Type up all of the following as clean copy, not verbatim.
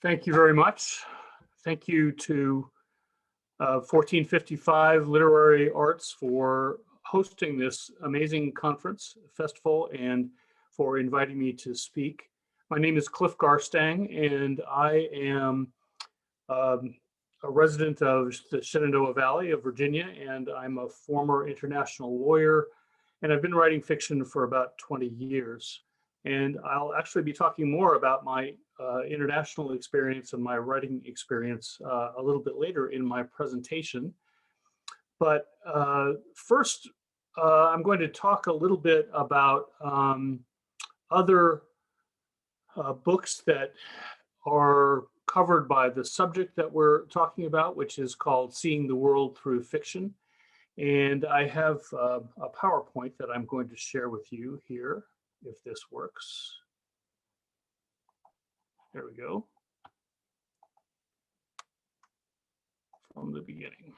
Thank you very much. Thank you to 1455 Literary Arts for hosting this amazing conference, festival, and for inviting me to speak. My name is Cliff Garstang, and I am a resident of the Shenandoah Valley of Virginia, and I'm a former international lawyer, and I've been writing fiction for about 20 years. And I'll actually be talking more about my international experience and my writing experience a little bit later in my presentation. But first, I'm going to talk a little bit about other books that are covered by the subject that we're talking about, which is called Seeing the World Through Fiction. And I have a PowerPoint that I'm going to share with you here, if this works. There we go. From the beginning.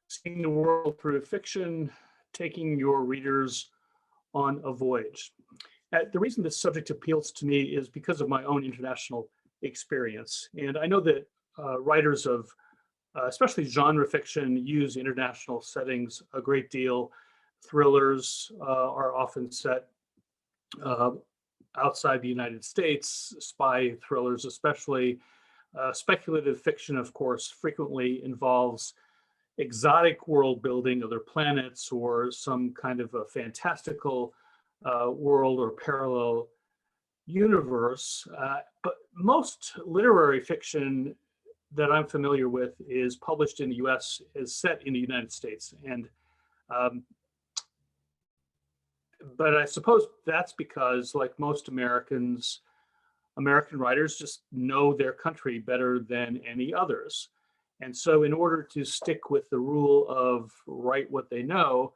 Seeing the World Through Fiction, taking your readers on a voyage. The reason this subject appeals to me is because of my own international experience. And I know that writers of especially genre fiction use international settings a great deal. Thrillers are often set outside the United States, spy thrillers especially. Speculative fiction, of course, frequently involves exotic world building, other planets, or some kind of a fantastical world or parallel universe. But most literary fiction that I'm familiar with is published in the US, is set in the United States. And but I suppose that's because, like most Americans, American writers just know their country better than any others. And so in order to stick with the rule of write what they know,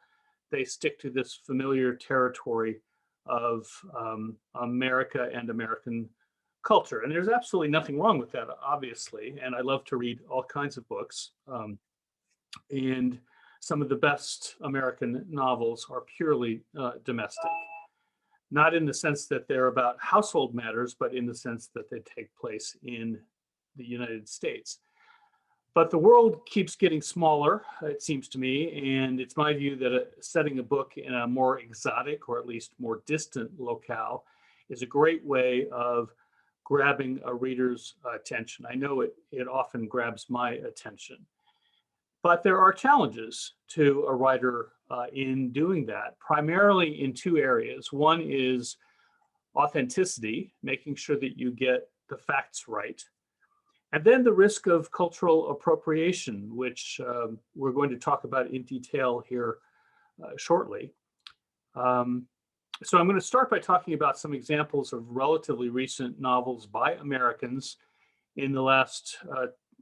they stick to this familiar territory of America and American culture. And there's absolutely nothing wrong with that, obviously. And I love to read all kinds of books. And some of the best American novels are purely domestic. Not in the sense that they're about household matters, but in the sense that they take place in the United States. But the world keeps getting smaller, it seems to me, and it's my view that setting a book in a more exotic or at least more distant locale is a great way of grabbing a reader's attention. I know it often grabs my attention. But there are challenges to a writer in doing that, primarily in two areas. One is authenticity, making sure that you get the facts right. And then the risk of cultural appropriation, which we're going to talk about in detail here shortly. So I'm going to start by talking about some examples of relatively recent novels by Americans in the last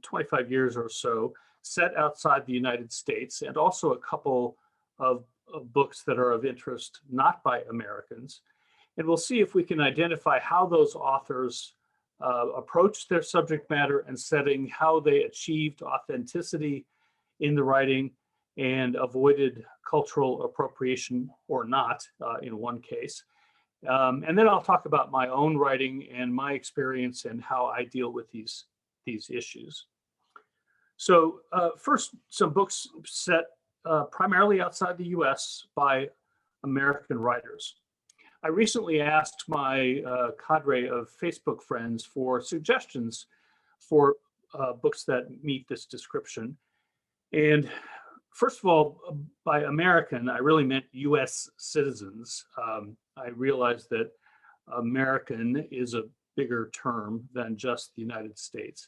25 years or so, set outside the United States, and also a couple of books that are of interest not by Americans. And we'll see if we can identify how those authors approached their subject matter and setting, how they achieved authenticity in the writing and avoided cultural appropriation or not in one case. And then I'll talk about my own writing and my experience and how I deal with these issues. So first, some books set primarily outside the US by American writers. I recently asked my cadre of Facebook friends for suggestions for books that meet this description. And first of all, by American, I really meant US citizens. I realized that American is a bigger term than just the United States.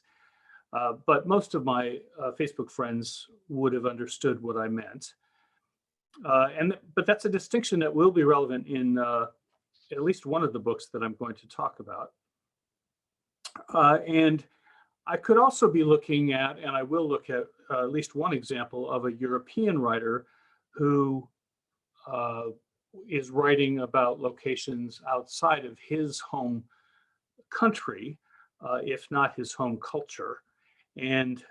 But most of my Facebook friends would have understood what I meant. But that's a distinction that will be relevant in at least one of the books that I'm going to talk about. And I could also be looking at, and I will look at least one example of a European writer who is writing about locations outside of his home country, if not his home culture. And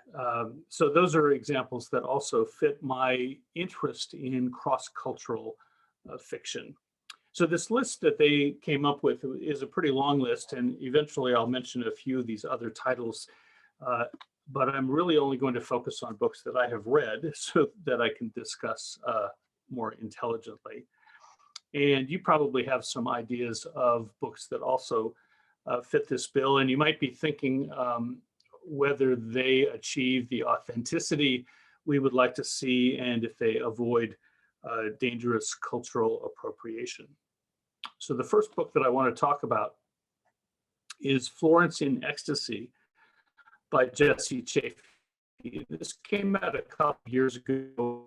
so those are examples that also fit my interest in cross-cultural fiction. So this list that they came up with is a pretty long list, and eventually I'll mention a few of these other titles, uh, but I'm really only going to focus on books that I have read so that I can discuss more intelligently. And you probably have some ideas of books that also fit this bill, and you might be thinking whether they achieve the authenticity we would like to see and if they avoid dangerous cultural appropriation. So the first book that I want to talk about is Florence in Ecstasy by Jesse Chaffee. This came out a couple years ago,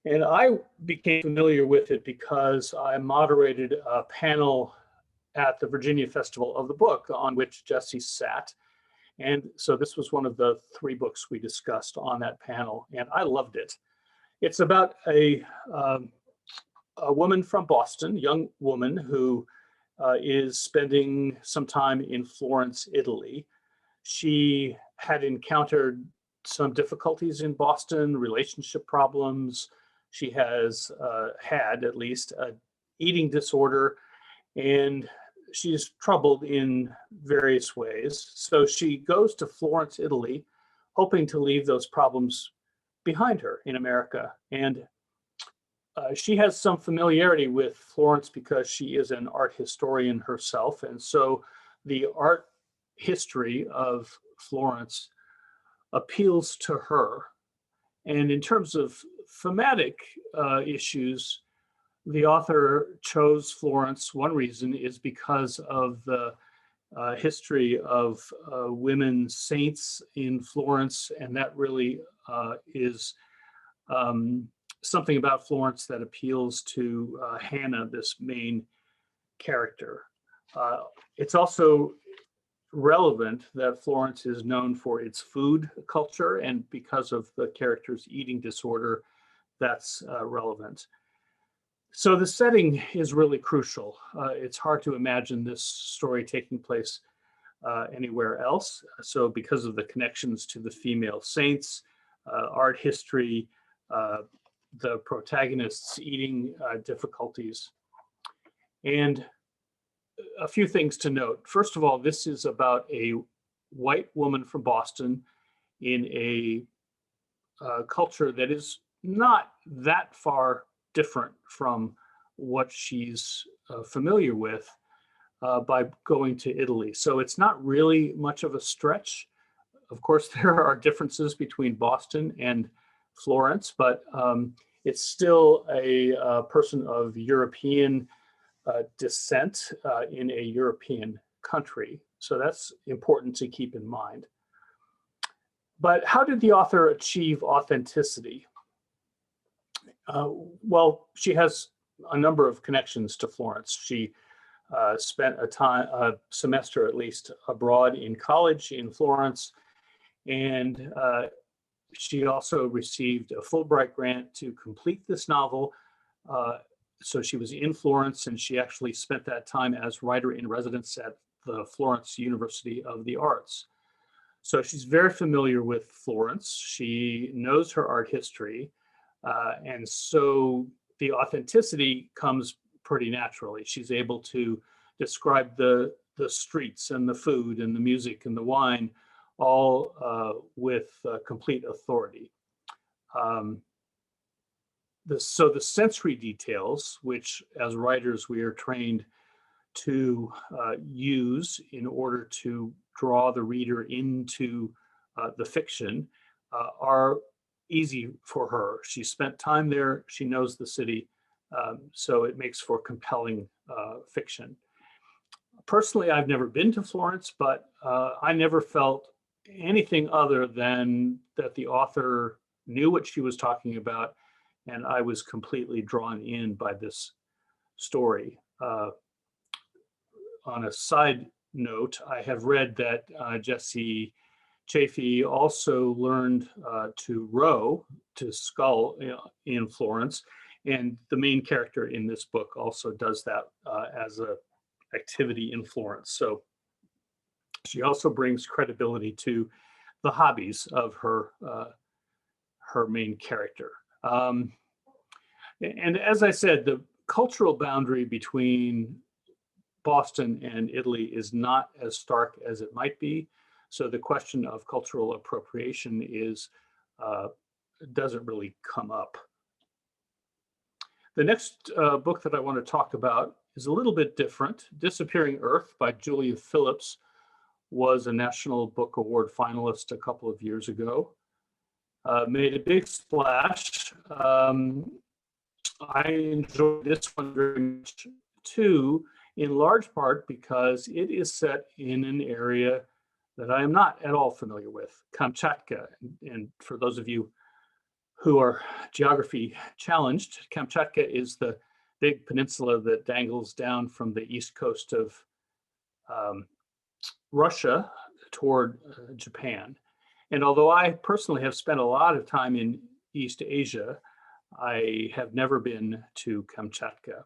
and I became familiar with it because I moderated a panel at the Virginia Festival of the Book on which Jesse sat. And so this was one of the three books we discussed on that panel, and I loved it. It's about a woman from Boston, young woman who is spending some time in Florence, Italy. She had encountered some difficulties in Boston, relationship problems. She has had at least an eating disorder, and she's troubled in various ways. So she goes to Florence, Italy, hoping to leave those problems behind her in America. And she has some familiarity with Florence because she is an art historian herself. And so the art history of Florence appeals to her. And in terms of thematic issues, the author chose Florence. One reason is because of the history of women saints in Florence, and that really is something about Florence that appeals to Hannah, this main character. It's also relevant that Florence is known for its food culture, and because of the character's eating disorder, that's relevant. So the setting is really crucial. It's hard to imagine this story taking place anywhere else. So because of the connections to the female saints, art history, the protagonist's eating difficulties. And a few things to note. First of all, this is about a white woman from Boston in a culture that is not that far different from what she's familiar with by going to Italy. So it's not really much of a stretch. Of course, there are differences between Boston and Florence, but it's still a person of European descent in a European country. So that's important to keep in mind. But how did the author achieve authenticity? Well, she has a number of connections to Florence. She spent a semester at least abroad in college in Florence, and she also received a Fulbright grant to complete this novel. So she was in Florence, and she actually spent that time as writer in residence at the Florence University of the Arts. So she's very familiar with Florence. She knows her art history. And so the authenticity comes pretty naturally. She's able to describe the streets and the food and the music and the wine all with complete authority. So the sensory details, which as writers we are trained to use in order to draw the reader into the fiction, are easy for her. She spent time there, she knows the city, so it makes for compelling fiction. Personally, I've never been to Florence, but I never felt anything other than that the author knew what she was talking about, and I was completely drawn in by this story. On a side note, I have read that Jesse Chaffee also learned to row, to scull in Florence, and the main character in this book also does that as an activity in Florence. So she also brings credibility to the hobbies of her main character. And as I said, cultural boundary between Boston and Italy is not as stark as it might be. So the question of cultural appropriation uh, doesn't really come up. The next book that I want to talk about is a little bit different. Disappearing Earth by Julia Phillips was a National Book Award finalist a couple of years ago. Made a big splash. I enjoyed this one very much too, in large part because it is set in an area that I am not at all familiar with, Kamchatka. And for those of you who are geography challenged, Kamchatka is the big peninsula that dangles down from the east coast of Russia toward Japan. And although I personally have spent a lot of time in East Asia, I have never been to Kamchatka.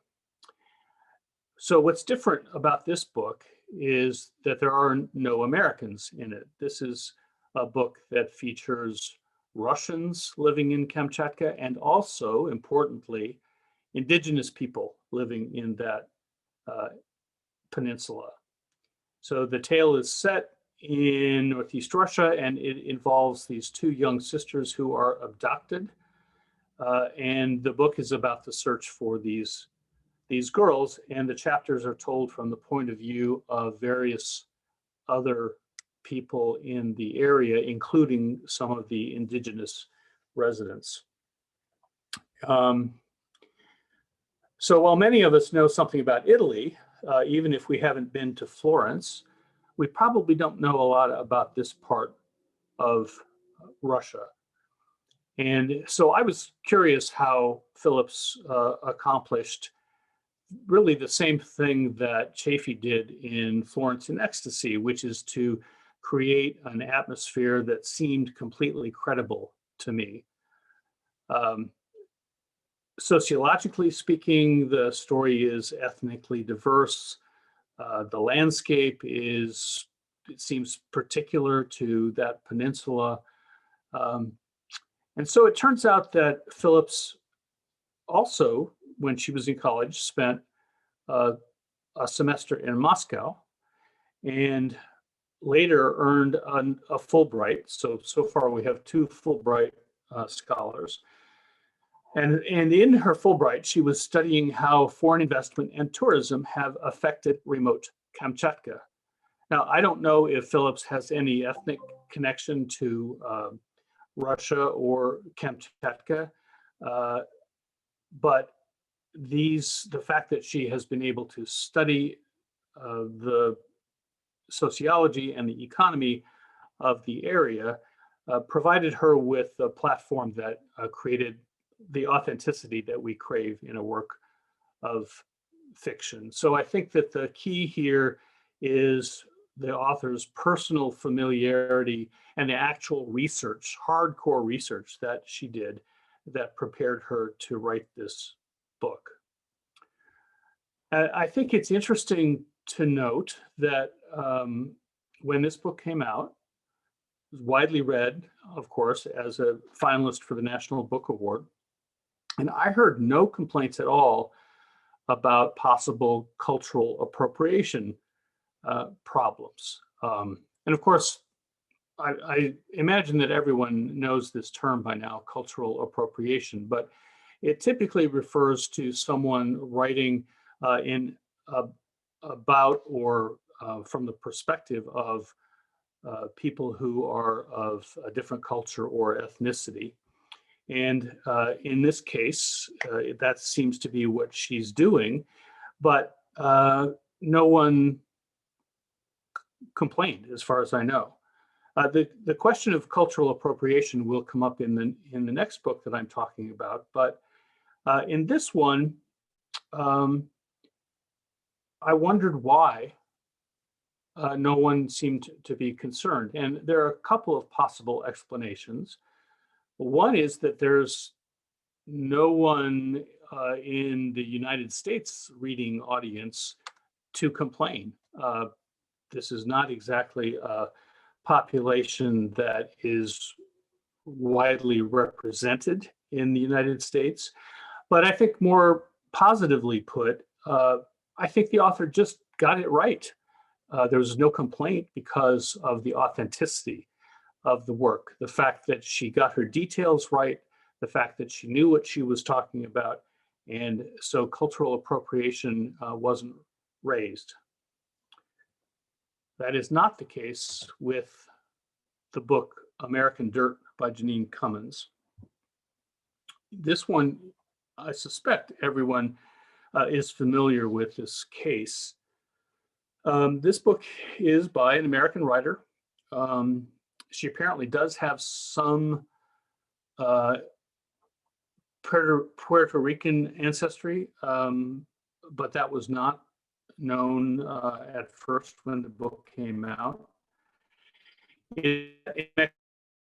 So what's different about this book is that there are no Americans in it. This is a book that features Russians living in Kamchatka and also, importantly, indigenous people living in that peninsula. So the tale is set in Northeast Russia, and it involves these two young sisters who are abducted. And the book is about the search for these girls, and the chapters are told from the point of view of various other people in the area, including some of the indigenous residents. So while many of us know something about Italy, even if we haven't been to Florence, we probably don't know a lot about this part of Russia. And so I was curious how Phillips accomplished really the same thing that Chafee did in Florence and Ecstasy, which is to create an atmosphere that seemed completely credible to me. Sociologically speaking, the story is ethnically diverse. The landscape it seems particular to that peninsula. And so it turns out that Phillips also, when she was in college, spent a semester in Moscow and later earned a Fulbright. So far we have two Fulbright scholars. And in her Fulbright, she was studying how foreign investment and tourism have affected remote Kamchatka. Now, I don't know if Phillips has any ethnic connection to Russia or Kamchatka, but the fact that she has been able to study the sociology and the economy of the area provided her with a platform that created the authenticity that we crave in a work of fiction. So I think that the key here is the author's personal familiarity and the actual research, hardcore research that she did that prepared her to write this book. I think it's interesting to note that when this book came out, it was widely read, of course, as a finalist for the National Book Award. And I heard no complaints at all about possible cultural appropriation problems. And of course, I imagine that everyone knows this term by now, cultural appropriation, but it typically refers to someone writing about or from the perspective of people who are of a different culture or ethnicity. And in this case, that seems to be what she's doing, but no one complained, as far as I know. The question of cultural appropriation will come up in the next book that I'm talking about, but in this one, I wondered why no one seemed to be concerned. And there are a couple of possible explanations. One is that there's no one in the United States reading audience to complain. This is not exactly a population that is widely represented in the United States. But I think more positively put, I think the author just got it right. There was no complaint because of the authenticity of the work, the fact that she got her details right, the fact that she knew what she was talking about, and so cultural appropriation wasn't raised. That is not the case with the book American Dirt by Janine Cummins. This one, I suspect everyone is familiar with this case. This book is by an American writer. She apparently does have some Puerto Rican ancestry, but that was not known at first when the book came out. It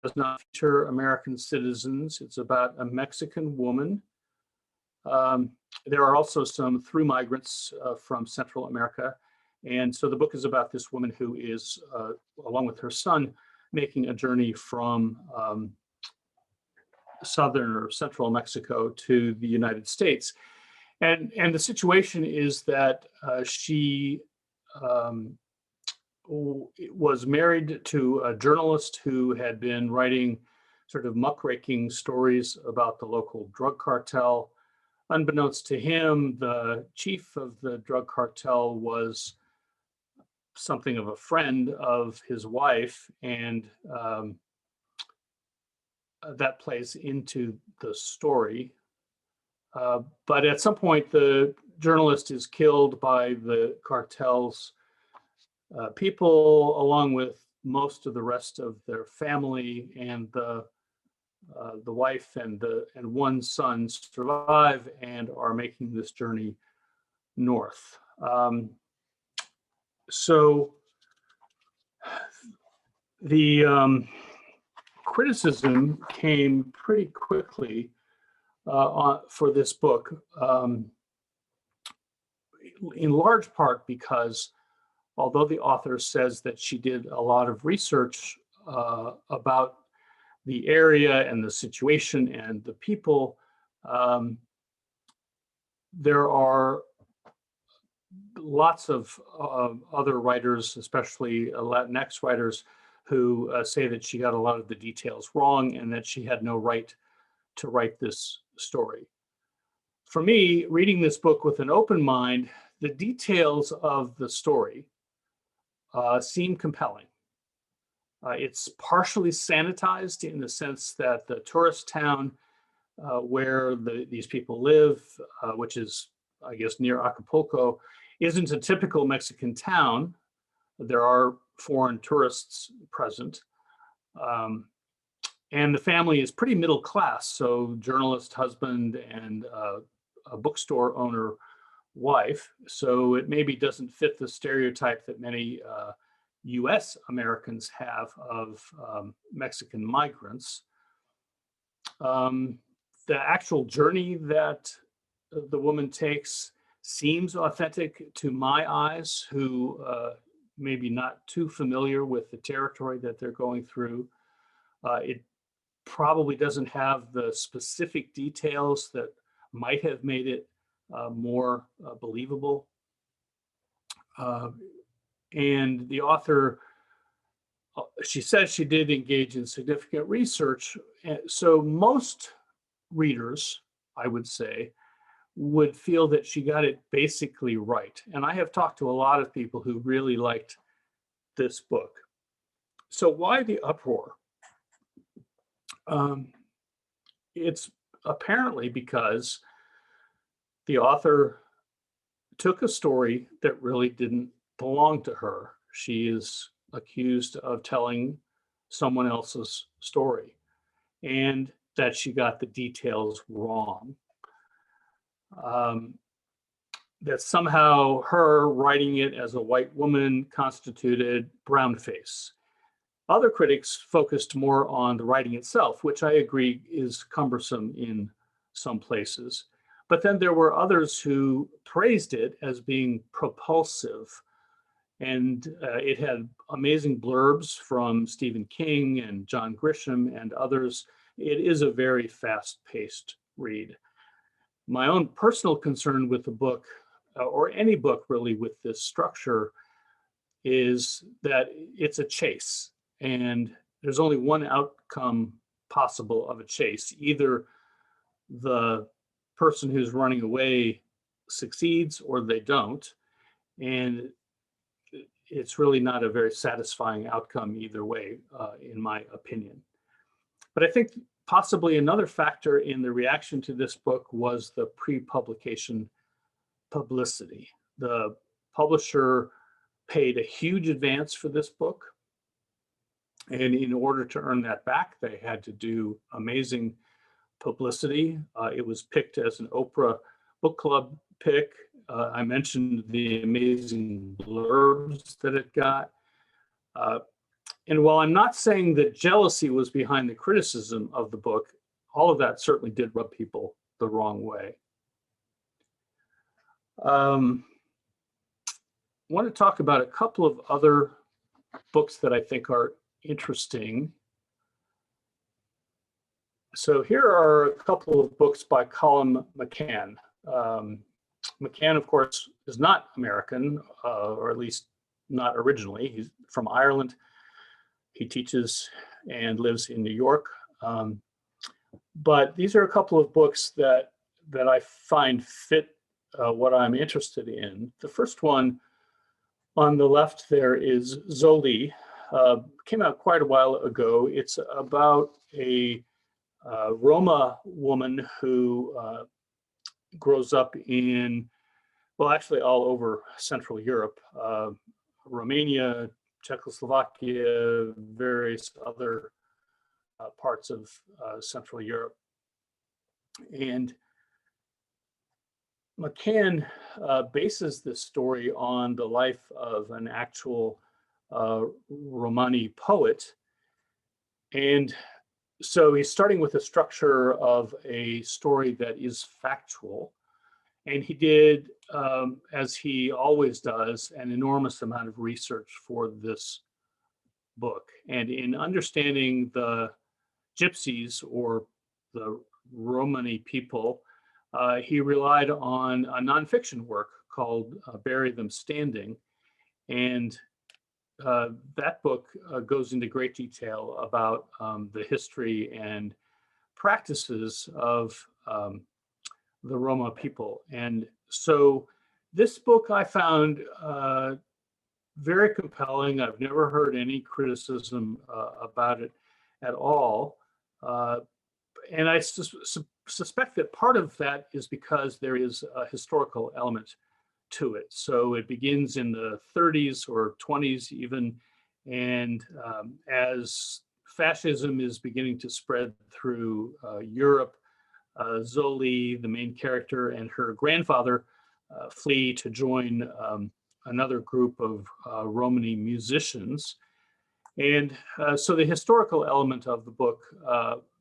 does not feature American citizens. It's about a Mexican woman. There are also some through migrants from Central America. And so the book is about this woman who is, along with her son, making a journey from southern or central Mexico to the United States. And the situation is that she was married to a journalist who had been writing sort of muckraking stories about the local drug cartel. Unbeknownst to him, the chief of the drug cartel was something of a friend of his wife, and that plays into the story. But at some point, the journalist is killed by the cartel's people, along with most of the rest of their family, and the wife and one son survive and are making this journey north. So the criticism came pretty quickly for this book, in large part because although the author says that she did a lot of research about the area and the situation and the people, there are lots of other writers, especially Latinx writers, who say that she got a lot of the details wrong and that she had no right to write this story. For me, reading this book with an open mind, the details of the story seem compelling. It's partially sanitized in the sense that the tourist town where these people live, which is, I guess, near Acapulco, isn't a typical Mexican town. There are foreign tourists present. And the family is pretty middle class, so journalist husband and a bookstore owner wife. So it maybe doesn't fit the stereotype that many US Americans have of Mexican migrants. The actual journey that the woman takes seems authentic to my eyes, who maybe not too familiar with the territory that they're going through. It probably doesn't have the specific details that might have made it more believable. And the author, she says she did engage in significant research. So most readers, I would say, would feel that she got it basically right. And I have talked to a lot of people who really liked this book. So why the uproar? It's apparently because the author took a story that really didn't belong to her. She is accused of telling someone else's story, and that she got the details wrong. That somehow her writing it as a white woman constituted brownface. Other critics focused more on the writing itself, which I agree is cumbersome in some places. But then there were others who praised it as being propulsive. And it had amazing blurbs from Stephen King and John Grisham and others. It is a very fast-paced read. My own personal concern with the book, or any book really with this structure, is that it's a chase, and there's only one outcome possible of a chase. Either the person who's running away succeeds or they don't. And it's really not a very satisfying outcome either way, in my opinion. But I think possibly another factor in the reaction to this book was the pre-publication publicity. The publisher paid a huge advance for this book. And in order to earn that back, they had to do amazing publicity. It was picked as an Oprah book club pick. I mentioned the amazing blurbs that it got. And while I'm not saying that jealousy was behind the criticism of the book, all of that certainly did rub people the wrong way. I want to talk about a couple of other books that I think are interesting. So here are a couple of books by Colin McCann. McCann, of course, is not American, or at least not originally. He's from Ireland. He teaches and lives in New York. But these are a couple of books that I find fit what I'm interested in. The first one on the left there is Zoli. Came out quite a while ago. It's about a Roma woman who grows up in, well, actually all over Central Europe, Romania, Czechoslovakia, various other parts of Central Europe. And McCann bases this story on the life of an actual Romani poet. And so he's starting with a structure of a story that is factual. And he did, as he always does, an enormous amount of research for this book. And in understanding the Gypsies, or the Romani people, he relied on a nonfiction work called Bury Them Standing. And that book goes into great detail about the history and practices of the Roma people. And so this book I found very compelling. I've never heard any criticism about it at all. And I suspect that part of that is because there is a historical element to it. So it begins in the 30s or 20s even, and as fascism is beginning to spread through Europe, Zoli, the main character, and her grandfather flee to join another group of Romani musicians. And so the historical element of the book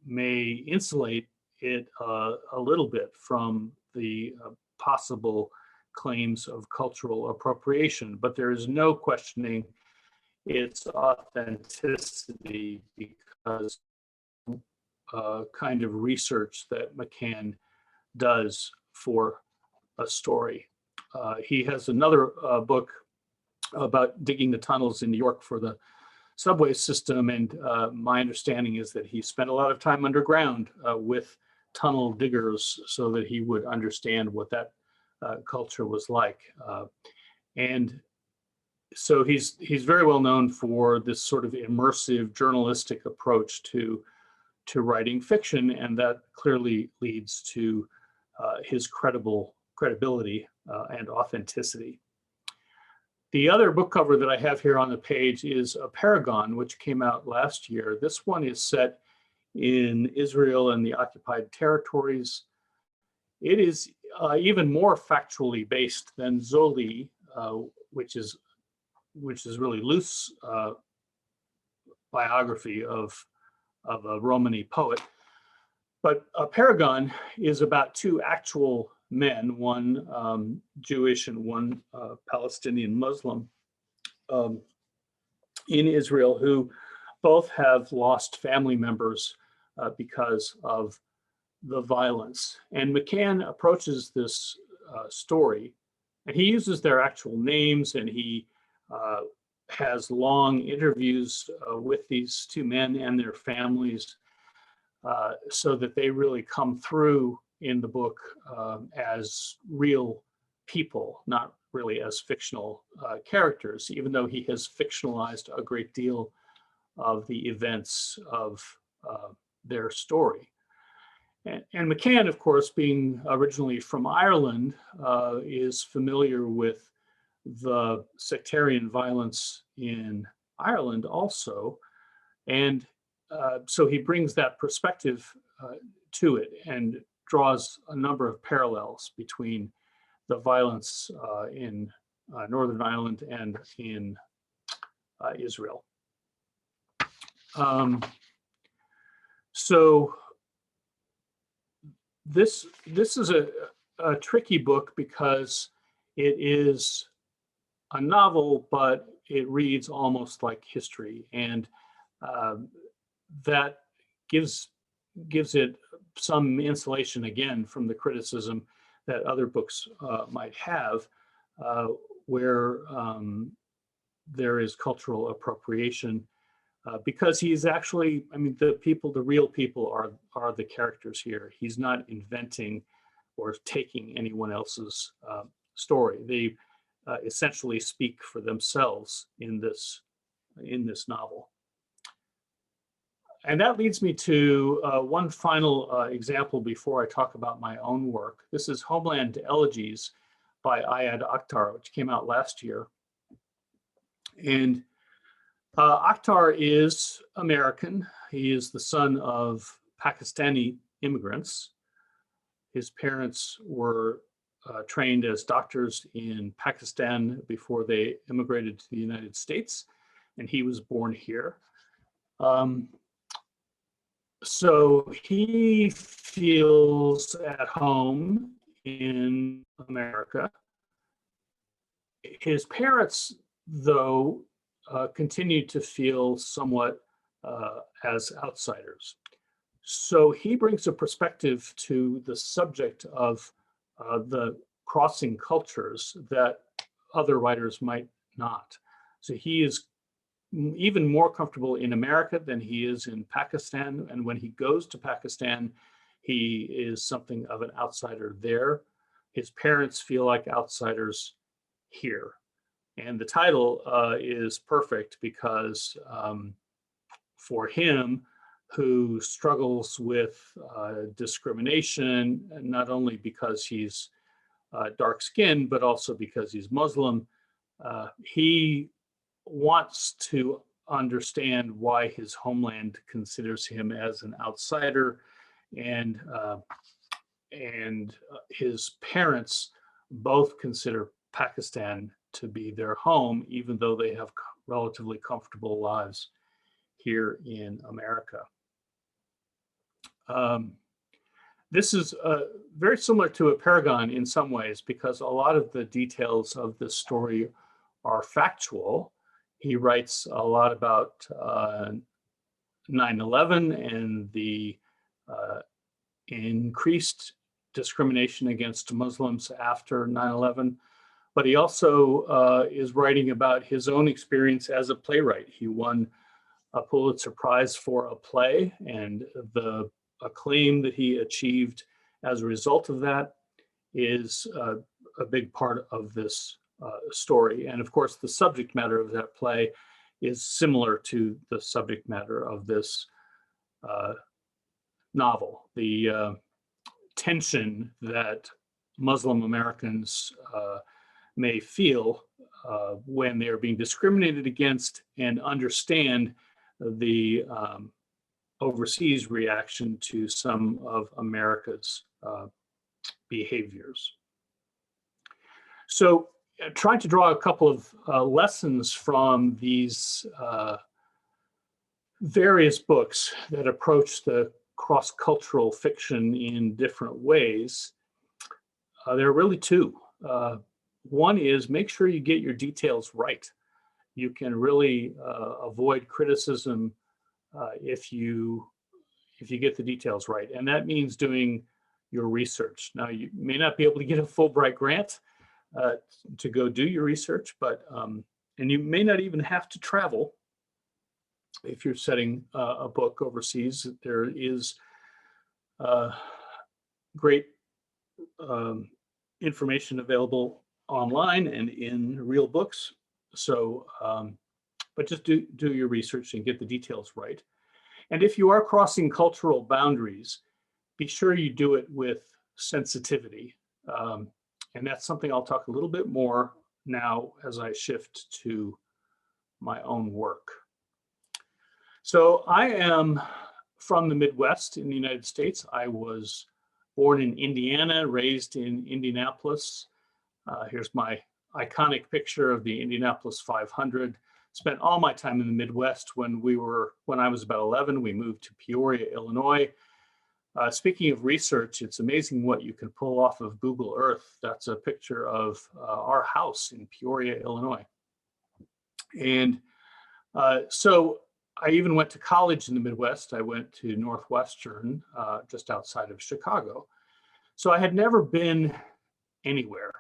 may insulate it a little bit from the possible claims of cultural appropriation, but there is no questioning its authenticity because kind of research that McCann does for a story. He has another book about digging the tunnels in New York for the subway system, and my understanding is that he spent a lot of time underground with tunnel diggers so that he would understand what that culture was like. And so he's very well known for this sort of immersive journalistic approach to writing fiction, and that clearly leads to his credibility and authenticity. The other book cover that I have here on the page is a Paragon, which came out last year. This one is set in Israel and the occupied territories. It is even more factually based than Zoli, which is really loose biography of a Romani poet. But a Paragon is about two actual men, one Jewish and one Palestinian Muslim, in Israel, who both have lost family members because of the violence. And McCann approaches this story, and he uses their actual names, and he has long interviews with these two men and their families, so that they really come through in the book as real people, not really as fictional characters, even though he has fictionalized a great deal of the events of their story. And McCann, of course, being originally from Ireland, is familiar with the sectarian violence in Ireland also. And so he brings that perspective to it and draws a number of parallels between the violence in Northern Ireland and in Israel. So this is a tricky book because it is a novel, but it reads almost like history, and that gives it some insulation again from the criticism that other books might have, where there is cultural appropriation, because he's actually, I mean, the real people are the characters here. He's not inventing or taking anyone else's story. They essentially speak for themselves in this novel. And that leads me to one final example before I talk about my own work. This is Homeland Elegies by Ayad Akhtar, which came out last year. And Akhtar is American. He is the son of Pakistani immigrants. His parents were trained as doctors in Pakistan before they immigrated to the United States, and he was born here. So he feels at home in America. His parents, though, continue to feel somewhat as outsiders. So he brings a perspective to the subject of the crossing cultures that other writers might not. So he is even more comfortable in America than he is in Pakistan. And when he goes to Pakistan, he is something of an outsider there. His parents feel like outsiders here. And the title is perfect because for him, who struggles with discrimination, not only because he's dark-skinned, but also because he's Muslim, he wants to understand why his homeland considers him as an outsider, and his parents both consider Pakistan to be their home, even though they have relatively comfortable lives here in America. This is very similar to a Paragon in some ways, because a lot of the details of this story are factual. He writes a lot about 9/11 and the increased discrimination against Muslims after 9/11. But he also is writing about his own experience as a playwright. He won a Pulitzer Prize for a play, and the acclaim that he achieved as a result of that is a big part of this story. And of course, the subject matter of that play is similar to the subject matter of this novel. The tension that Muslim Americans may feel when they are being discriminated against, and understand the overseas reaction to some of America's behaviors. So trying to draw a couple of lessons from these various books that approach the cross-cultural fiction in different ways, there are really two. One is, make sure you get your details right. You can really avoid criticism if you if you get the details right. And that means doing your research. Now, you may not be able to get a Fulbright grant to go do your research, but and you may not even have to travel if you're setting a book overseas. There is great information available online and in real books. So, but just do your research and get the details right. And if you are crossing cultural boundaries, be sure you do it with sensitivity. And that's something I'll talk a little bit more now as I shift to my own work. So I am from the Midwest in the United States. I was born in Indiana, raised in Indianapolis. Here's my iconic picture of the Indianapolis 500. Spent all my time in the Midwest. When I was about 11, we moved to Peoria, Illinois. Speaking of research, it's amazing what you can pull off of Google Earth. That's a picture of our house in Peoria, Illinois. And so I even went to college in the Midwest. I went to Northwestern, just outside of Chicago. So I had never been anywhere,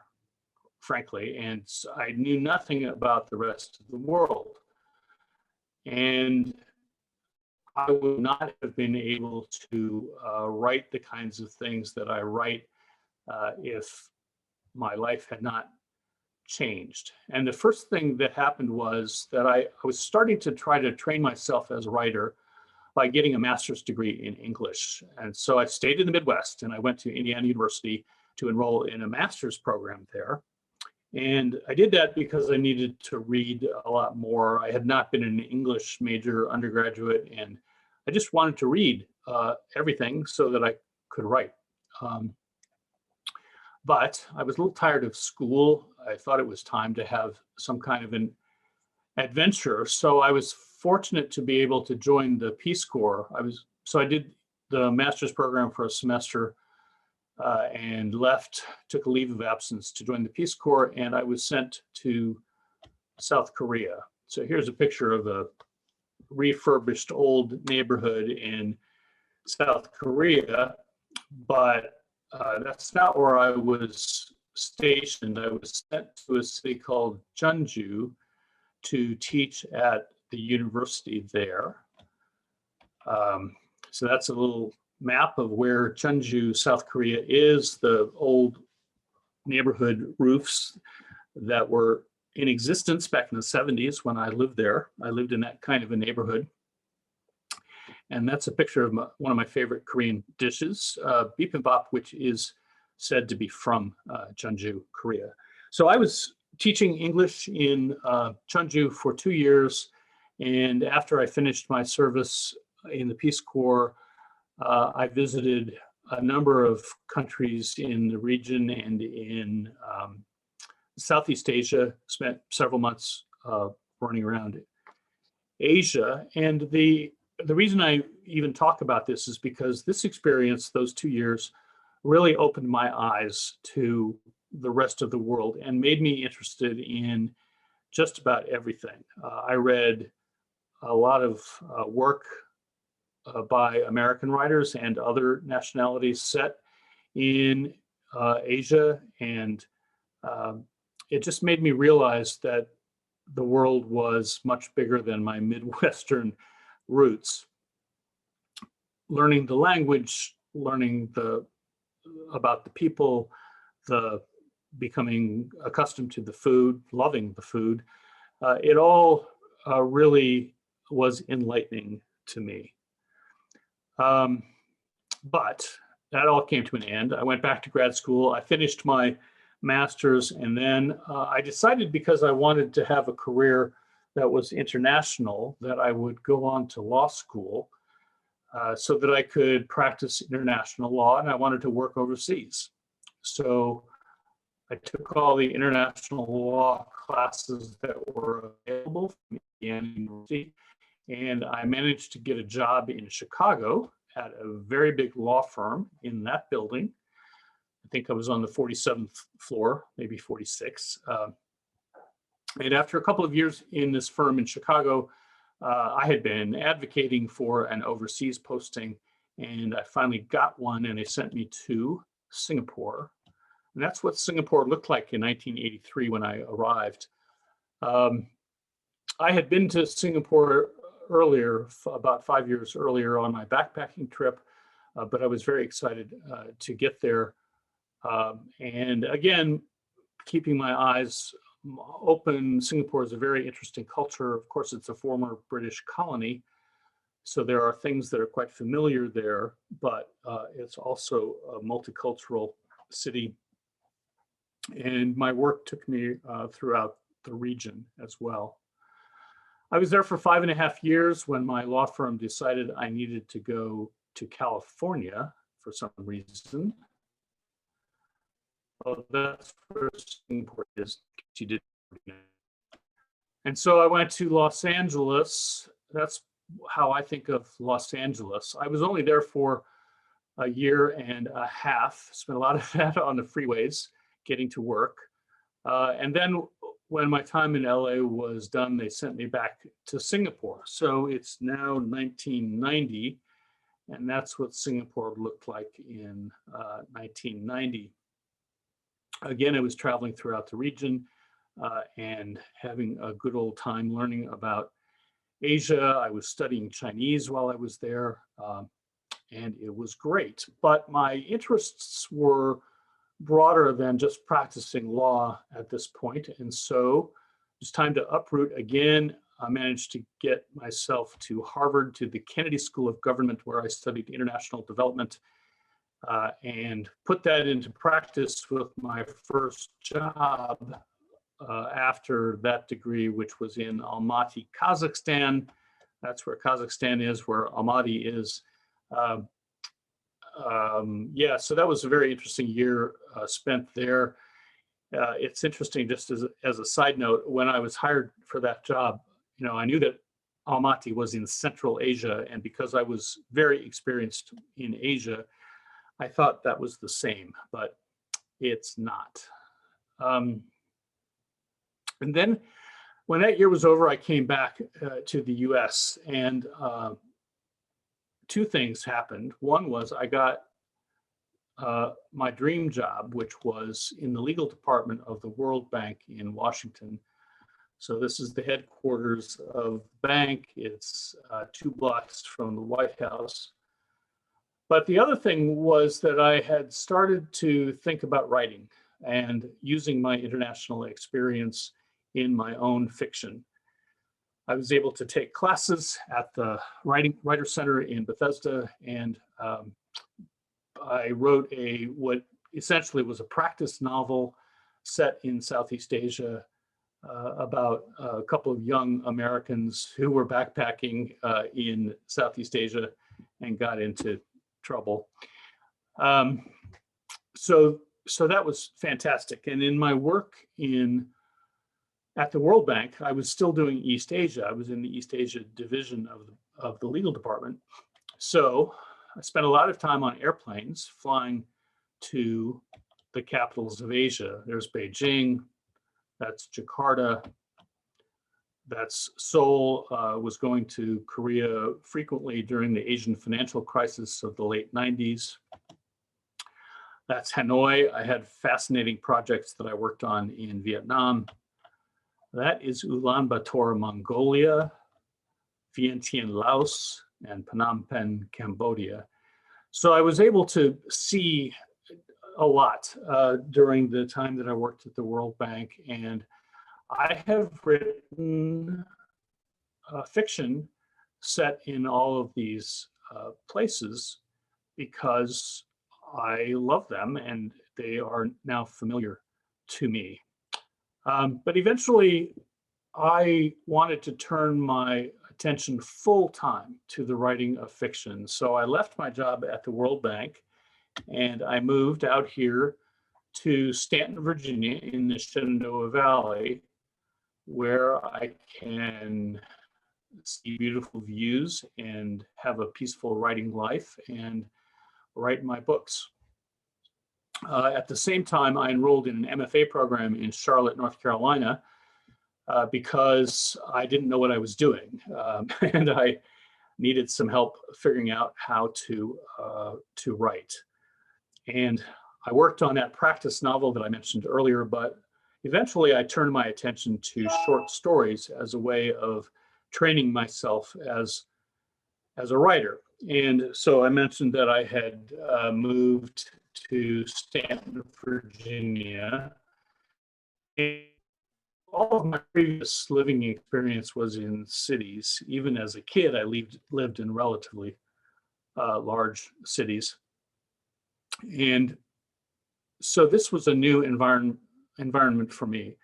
frankly, and I knew nothing about the rest of the world. And I would not have been able to write the kinds of things that I write if my life had not changed. And the first thing that happened was that I was starting to try to train myself as a writer by getting a master's degree in English. And so I stayed in the Midwest and I went to Indiana University to enroll in a master's program there. And I did that because I needed to read a lot more. I had not been an English major undergraduate, and I just wanted to read everything so that I could write. But I was a little tired of school. I thought it was time to have some kind of an adventure. So I was fortunate to be able to join the Peace Corps. I did the master's program for a semester and took a leave of absence to join the Peace Corps, and I was sent to South Korea. So here's a picture of a refurbished old neighborhood in South Korea, but that's not where I was stationed. I was sent to a city called Jeonju to teach at the university there. So that's a little map of where Jeonju, South Korea is, the old neighborhood roofs that were in existence back in the 70s when I lived there. I lived in that kind of a neighborhood. And that's a picture of one of my favorite Korean dishes, bibimbap, which is said to be from Jeonju, Korea. So I was teaching English in Jeonju for 2 years. And after I finished my service in the Peace Corps, I visited a number of countries in the region and in Southeast Asia, spent several months running around Asia. And the reason I even talk about this is because this experience, those 2 years, really opened my eyes to the rest of the world and made me interested in just about everything. I read a lot of work by American writers and other nationalities set in Asia, and it just made me realize that the world was much bigger than my Midwestern roots. Learning the language, learning about the people, becoming accustomed to the food, loving the food, it all really was enlightening to me. But that all came to an end. I went back to grad school. I finished my master's, and then I decided, because I wanted to have a career that was international, that I would go on to law school so that I could practice international law, and I wanted to work overseas. So I took all the international law classes that were available from Indiana University, and I managed to get a job in Chicago at a very big law firm in that building. I think I was on the 47th floor, maybe 46. And after a couple of years in this firm in Chicago, I had been advocating for an overseas posting, And I finally got one, and they sent me to Singapore. And that's what Singapore looked like in 1983 when I arrived. I had been to Singapore earlier, about 5 years earlier on my backpacking trip, but I was very excited to get there. And again, keeping my eyes open, Singapore is a very interesting culture. Of course, it's a former British colony, so there are things that are quite familiar there, but it's also a multicultural city. And my work took me throughout the region as well. I was there for 5.5 years when my law firm decided I needed to go to California for some reason. Oh, that's where Singapore is. She did. And so I went to Los Angeles. That's how I think of Los Angeles. I was only there for a year and a half, spent a lot of that on the freeways, getting to work. And then when my time in LA was done, they sent me back to Singapore. So it's now 1990, and that's what Singapore looked like in 1990. Again, I was traveling throughout the region and having a good old time learning about Asia. I was studying Chinese while I was there, and it was great. But my interests were broader than just practicing law at this point. And so it's time to uproot again. I managed to get myself to Harvard, to the Kennedy School of Government, where I studied international development, and put that into practice with my first job after that degree, which was in Almaty, Kazakhstan. That's where Kazakhstan is, where Almaty is. Yeah, so that was a very interesting year spent there. It's interesting, just as a side note, when I was hired for that job, I knew that Almaty was in Central Asia, and because I was very experienced in Asia, I thought that was the same, but it's not. And then when that year was over, I came back to the US, and two things happened. One was I got my dream job, which was in the legal department of the World Bank in Washington. So this is the headquarters of the bank. It's 2 blocks from the White House. But the other thing was that I had started to think about writing and using my international experience in my own fiction. I was able to take classes at the Writer Center in Bethesda, and I wrote what essentially was a practice novel set in Southeast Asia about a couple of young Americans who were backpacking in Southeast Asia and got into trouble. So that was fantastic. And in my work at the World Bank, I was still doing East Asia. I was in the East Asia division of the legal department. So I spent a lot of time on airplanes flying to the capitals of Asia. There's Beijing, that's Jakarta, that's Seoul. Was going to Korea frequently during the Asian financial crisis of the late 90s. That's Hanoi. I had fascinating projects that I worked on in Vietnam. That is Ulaanbaatar, Mongolia, Vientiane, Laos, and Phnom Penh, Cambodia. So I was able to see a lot during the time that I worked at the World Bank, and I have written fiction set in all of these places because I love them and they are now familiar to me. But eventually, I wanted to turn my attention full time to the writing of fiction. So I left my job at the World Bank and I moved out here to Stanton, Virginia in the Shenandoah Valley, where I can see beautiful views and have a peaceful writing life and write my books. At the same time, I enrolled in an MFA program in Charlotte, North Carolina, because I didn't know what I was doing. And I needed some help figuring out how to write. And I worked on that practice novel that I mentioned earlier, but eventually I turned my attention to short stories as a way of training myself as a writer. And so I mentioned that I had moved to Stanton, Virginia. And all of my previous living experience was in cities. Even as a kid, I lived in relatively large cities. And so this was a new environment for me.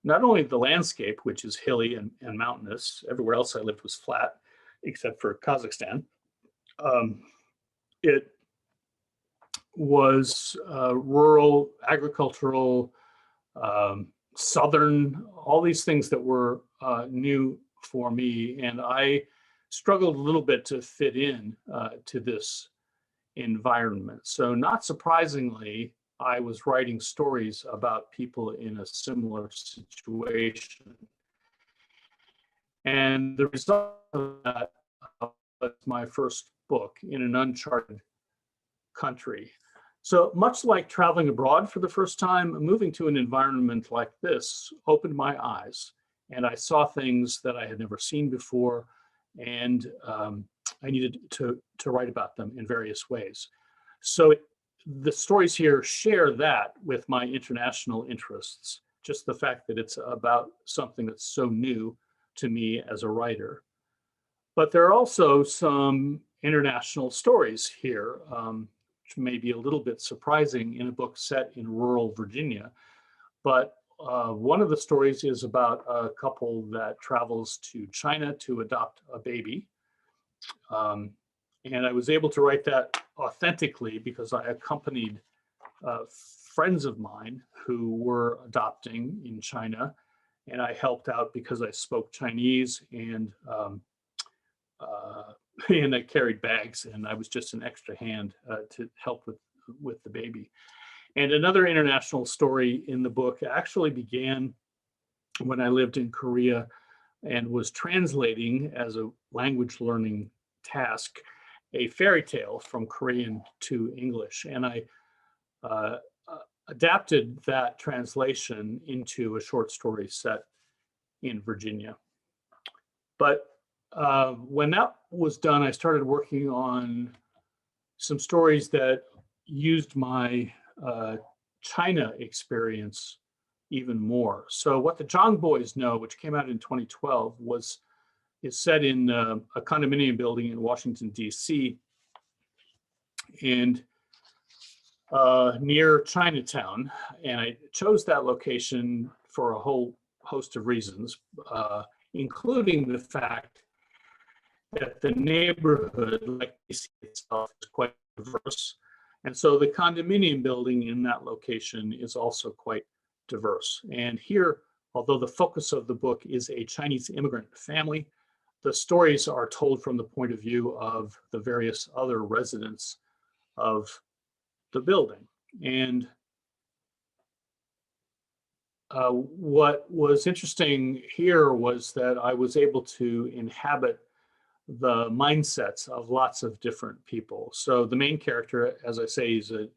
Not only the landscape, which is hilly and mountainous, everywhere else I lived was flat, except for Kazakhstan. It was rural, agricultural, southern, all these things that were new for me. And I struggled a little bit to fit in to this environment. So not surprisingly, I was writing stories about people in a similar situation. And the result of that was my first book in an uncharted country. So much like traveling abroad for the first time, moving to an environment like this opened my eyes, and I saw things that I had never seen before, and I needed to write about them in various ways. So the stories here share that with my international interests, just the fact that it's about something that's so new to me as a writer. But there are also some international stories here, which may be a little bit surprising in a book set in rural Virginia. But one of the stories is about a couple that travels to China to adopt a baby. And I was able to write that authentically because I accompanied friends of mine who were adopting in China. And I helped out because I spoke Chinese, and I carried bags, and I was just an extra hand to help with the baby. And another international story in the book actually began when I lived in Korea and was translating as a language learning task a fairy tale from Korean to English. And I adapted that translation into a short story set in Virginia. But when that was done, I started working on some stories that used my China experience even more. So What the Zhang Boys Know, which came out in 2012, is set in a condominium building in Washington, D.C. and near Chinatown. And I chose that location for a whole host of reasons, including the fact that the neighborhood, like DC itself, is quite diverse. And so the condominium building in that location is also quite diverse. And here, although the focus of the book is a Chinese immigrant family, the stories are told from the point of view of the various other residents of the building. And what was interesting here was that I was able to inhabit the mindsets of lots of different people. So the main character, as I say, is a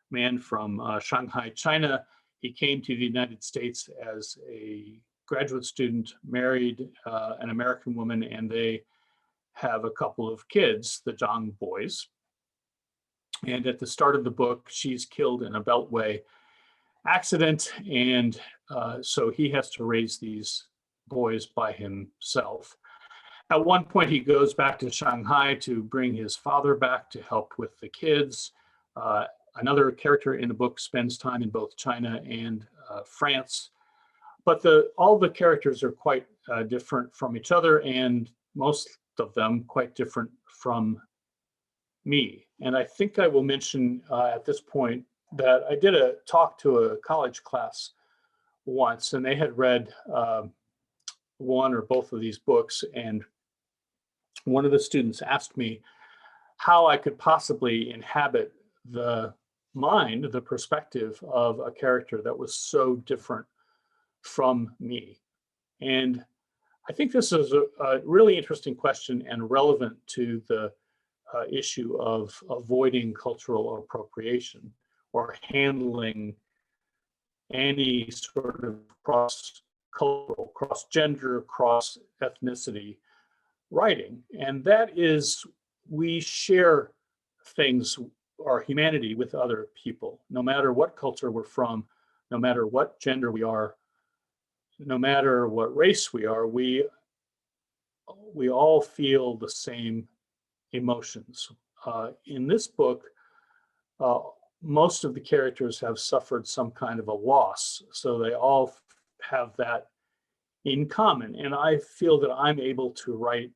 man from Shanghai, China. He came to the United States as a graduate student, married an American woman, and they have a couple of kids, the Zhang boys. And at the start of the book, she's killed in a beltway accident, and so he has to raise these boys by himself. At one point, he goes back to Shanghai to bring his father back to help with the kids. Another character in the book spends time in both China and France. But all the characters are quite different from each other, and most of them quite different from me. And I think I will mention at this point that I did a talk to a college class once, and they had read one or both of these books, and one of the students asked me how I could possibly inhabit the mind, the perspective of a character that was so different from me. And I think this is a really interesting question and relevant to the issue of avoiding cultural appropriation or handling any sort of cross-cultural, cross-gender, cross-ethnicity writing. And that is, we share things, our humanity, with other people, no matter what culture we're from, no matter what gender we are, no matter what race we are, we all feel the same emotions. In this book, uh, most of the characters have suffered some kind of a loss, so they all have that in common. And I feel that I'm able to write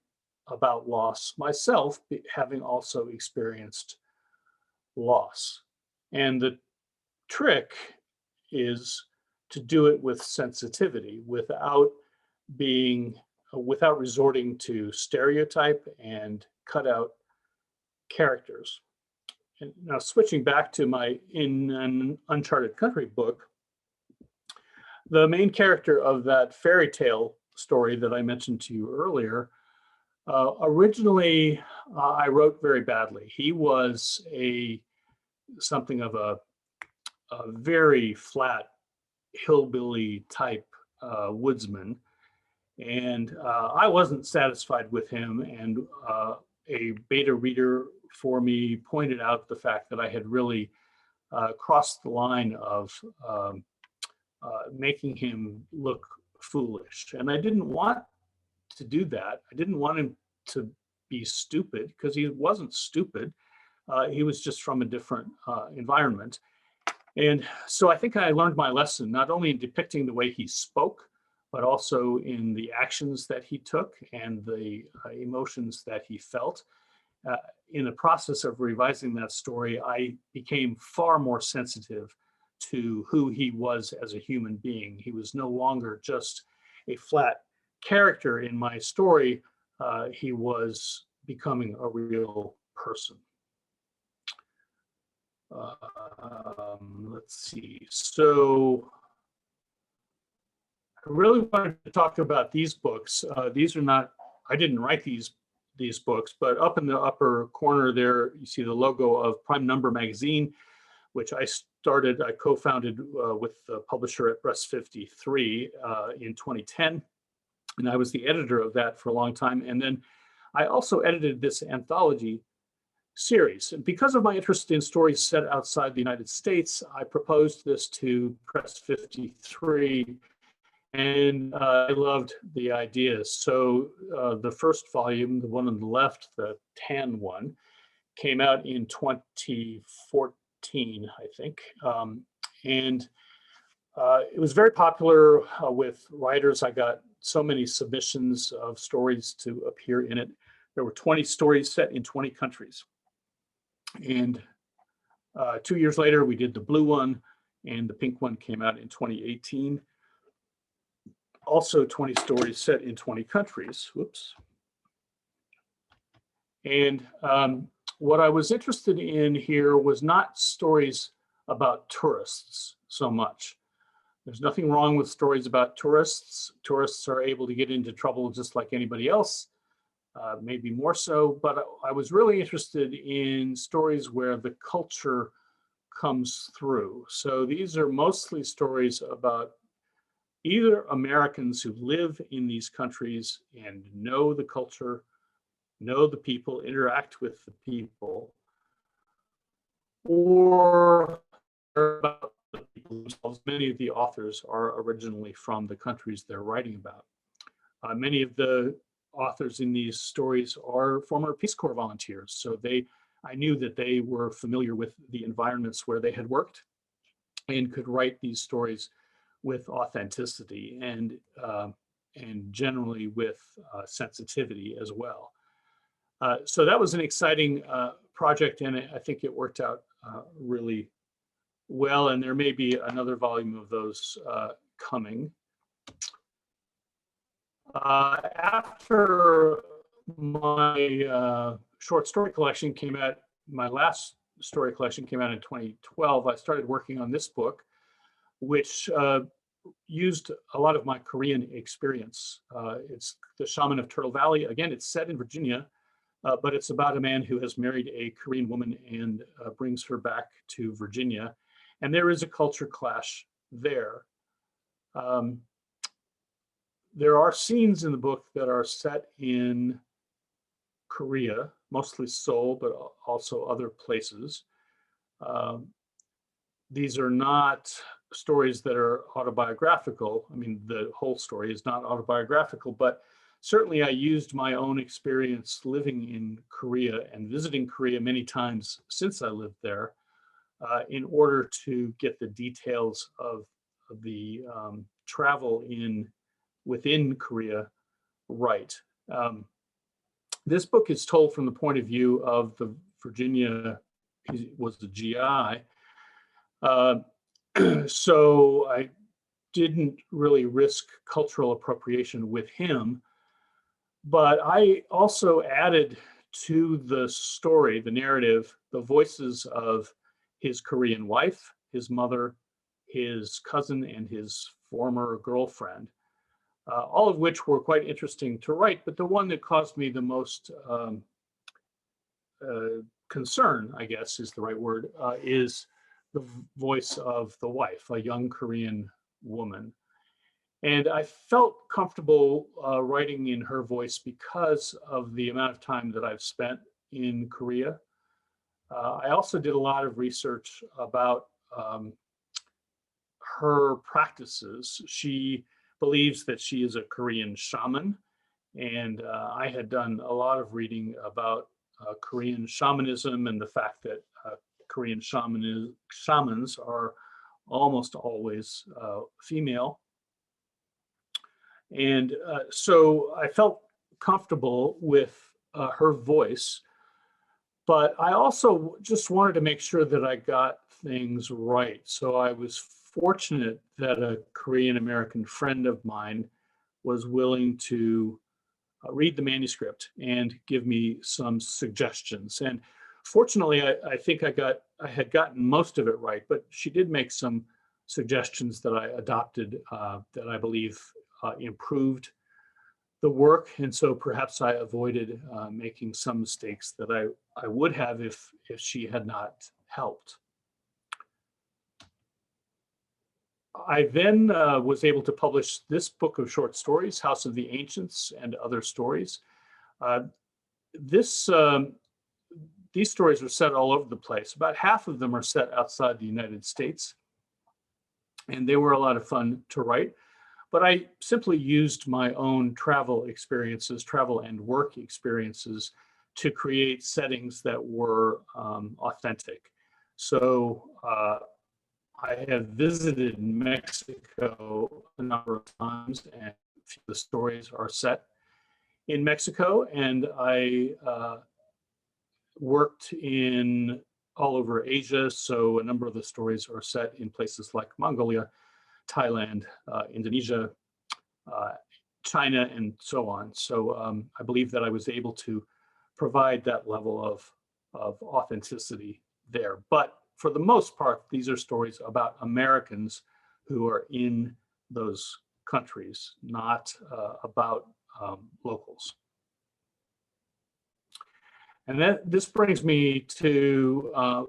about loss myself, having also experienced loss. And the trick is to do it with sensitivity, without resorting to stereotype and cut out characters. And now, switching back to my In an Uncharted Country book, the main character of that fairy tale story that I mentioned to you earlier, originally I wrote very badly. He was something of a very flat hillbilly type woodsman, and I wasn't satisfied with him. And a beta reader for me pointed out the fact that I had really crossed the line of making him look foolish. And I didn't want to do that. I didn't want him to be stupid, because he wasn't stupid. He was just from a different environment. And so I think I learned my lesson, not only in depicting the way he spoke, but also in the actions that he took and the emotions that he felt. In the process of revising that story, I became far more sensitive to who he was as a human being. He was no longer just a flat character in my story. He was becoming a real person. Let's see. So I really wanted to talk about these books. These are not, I didn't write these books, but up in the upper corner there, you see the logo of Prime Number magazine, which I co-founded with the publisher at Breast 53 in 2010. And I was the editor of that for a long time. And then I also edited this anthology series. And because of my interest in stories set outside the United States, I proposed this to Press 53, and I loved the ideas. So the first volume, the one on the left, the tan one, came out in 2014, I think. And it was very popular with writers. I got so many submissions of stories to appear in it. There were 20 stories set in 20 countries. And 2 years later, we did the blue one, and the pink one came out in 2018. Also 20 stories set in 20 countries. Whoops. And what I was interested in here was not stories about tourists so much. There's nothing wrong with stories about tourists. Tourists are able to get into trouble just like anybody else, maybe more so. But I was really interested in stories where the culture comes through. So these are mostly stories about either Americans who live in these countries and know the culture, know the people, interact with the people, or about the people themselves. Many of the authors are originally from the countries they're writing about. Many of the authors in these stories are former Peace Corps volunteers, so I knew that they were familiar with the environments where they had worked and could write these stories with authenticity and generally with sensitivity as well. So that was an exciting project, and I think it worked out really well, and there may be another volume of those coming. After my short story collection came out, my last story collection came out in 2012, I started working on this book, which used a lot of my Korean experience. It's The Shaman of Turtle Valley. Again, it's set in Virginia, but it's about a man who has married a Korean woman and brings her back to Virginia. And there is a culture clash there. There are scenes in the book that are set in Korea, mostly Seoul, but also other places. These are not stories that are autobiographical. I mean, the whole story is not autobiographical, but certainly I used my own experience living in Korea and visiting Korea many times since I lived there in order to get the details of the travel within Korea right. This book is told from the point of view of the Virginia, he was the GI. So I didn't really risk cultural appropriation with him, but I also added to the story, the narrative, the voices of his Korean wife, his mother, his cousin, and his former girlfriend, all of which were quite interesting to write, but the one that caused me the most concern, I guess is the right word, is the voice of the wife, a young Korean woman. And I felt comfortable writing in her voice because of the amount of time that I've spent in Korea. I also did a lot of research about her practices. She believes that she is a Korean shaman, and I had done a lot of reading about Korean shamanism and the fact that Korean shamans are almost always female. And so I felt comfortable with her voice, but I also just wanted to make sure that I got things right. So I was fortunate that a Korean American friend of mine was willing to read the manuscript and give me some suggestions. And fortunately, I think I had gotten most of it right, but she did make some suggestions that I adopted that I believe improved the work. And so perhaps I avoided making some mistakes that I would have if she had not helped. I then was able to publish this book of short stories, House of the Ancients and Other Stories. These stories are set all over the place. About half of them are set outside the United States, and they were a lot of fun to write. But I simply used my own travel experiences, travel and work experiences, to create settings that were authentic. So I have visited Mexico a number of times, and a few of the stories are set in Mexico, and I worked in all over Asia, so a number of the stories are set in places like Mongolia, Thailand, Indonesia, China, and so on. So I believe that I was able to provide that level of authenticity there. But for the most part, these are stories about Americans who are in those countries, not about locals. And this brings me to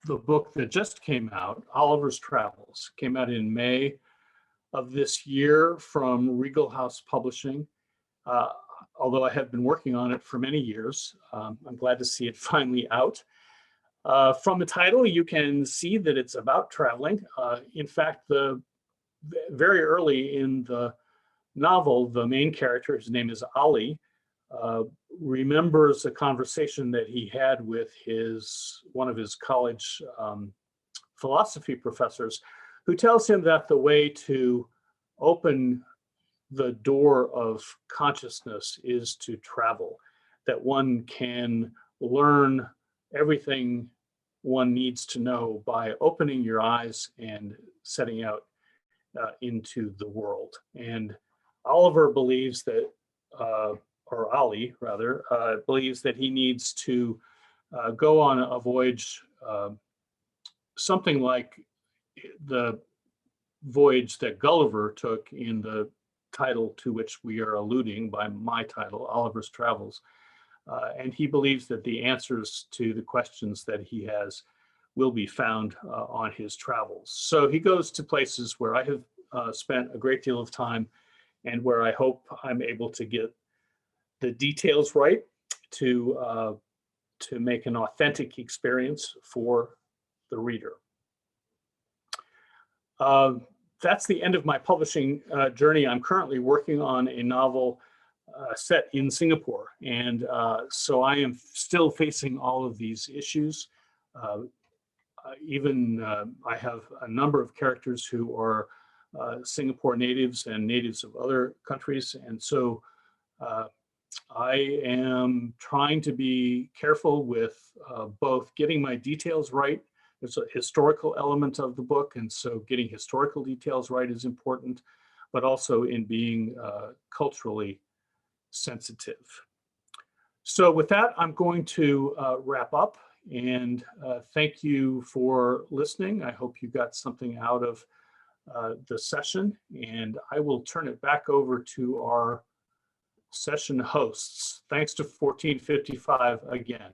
the book that just came out, Oliver's Travels. Came out in May of this year from Regal House Publishing. Although I have been working on it for many years, I'm glad to see it finally out. From the title, you can see that it's about traveling. In fact, very early in the novel, the main character, his name is Ali, remembers a conversation that he had with one of his college philosophy professors, who tells him that the way to open the door of consciousness is to travel, that one can learn everything one needs to know by opening your eyes and setting out into the world. And Oliver believes that, or Ali rather, believes that he needs to go on a voyage, something like the voyage that Gulliver took in the title to which we are alluding by my title, Oliver's Travels. And he believes that the answers to the questions that he has will be found on his travels. So he goes to places where I have spent a great deal of time and where I hope I'm able to get the details right to make an authentic experience for the reader. That's the end of my publishing journey. I'm currently working on a novel set in Singapore. And so I am still facing all of these issues. I have a number of characters who are Singapore natives and natives of other countries. And so I am trying to be careful with both getting my details right. There's a historical element of the book, and so getting historical details right is important, but also in being culturally sensitive. So with that, I'm going to wrap up, and thank you for listening. I hope you got something out of the session, and I will turn it back over to our session hosts. Thanks to 1455 again.